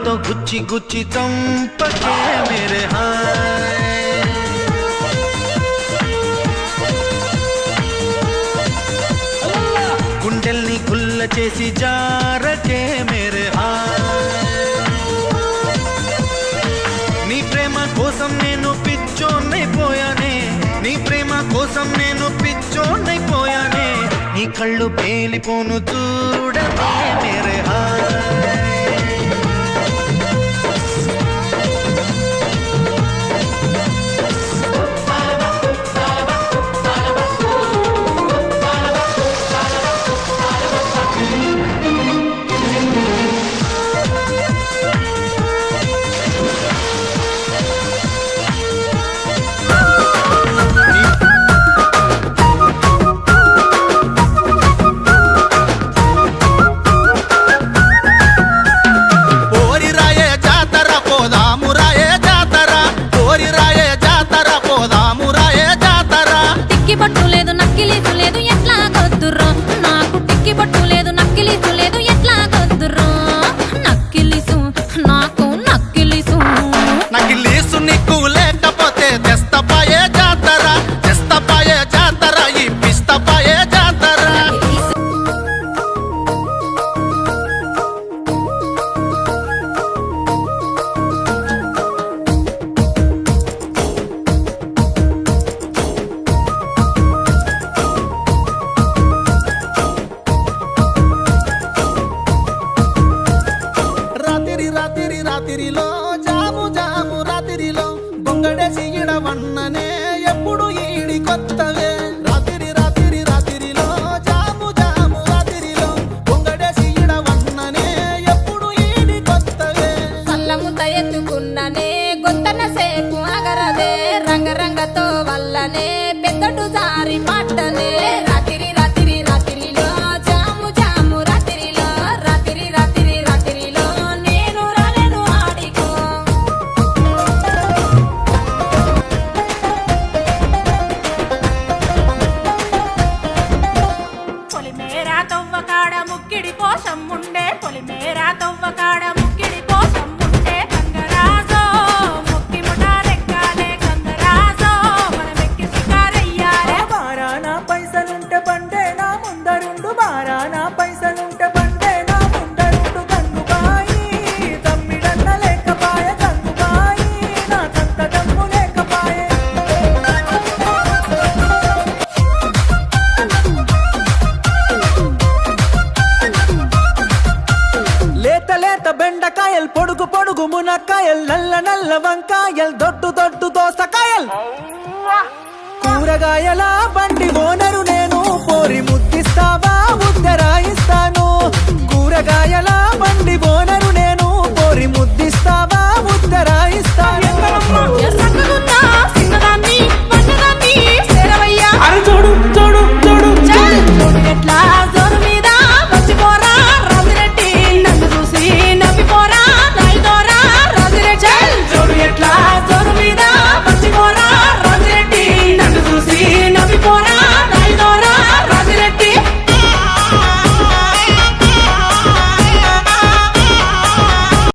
तो Gucci Gucci चंपके मेरे हाय गुंडెల్ని గుల్ల చేసి జారకే मेरे हाय నీ ప్రేమ కోసం నేను పిచ్చోన్నైపోయానే నీ ప్రేమ కోసం నేను పిచ్చోన్నైపోయానే నీ కళ్ళు పేలిపోను చూడకే मेरे हाय రాత్రిలో జాము జాము రాత్రిలో బొంగడేసి ఇడవన్ననే ఎప్పుడు ఈడి కొత్తవే రాత్రి రాత్రి రాత్రిలో జాము జాము రాత్రిలో బొంగడేసి ఇడవన్ననే ఎప్పుడు ఈడి కొత్తవే సల్లముత ఎత్తుకున్ననే గొంతన సేపు అగరదే రంగరంగతో వల్లనే పెద్దటు జారి పట్టనే బెండకాయల్ పొడుగు పొడుగు మునక్కాయల్ నల్ల నల్ల వంకాయల్ దొడ్డు దొడ్డు దోసకాయల్ కూరగాయల బండి ఓనరు నేను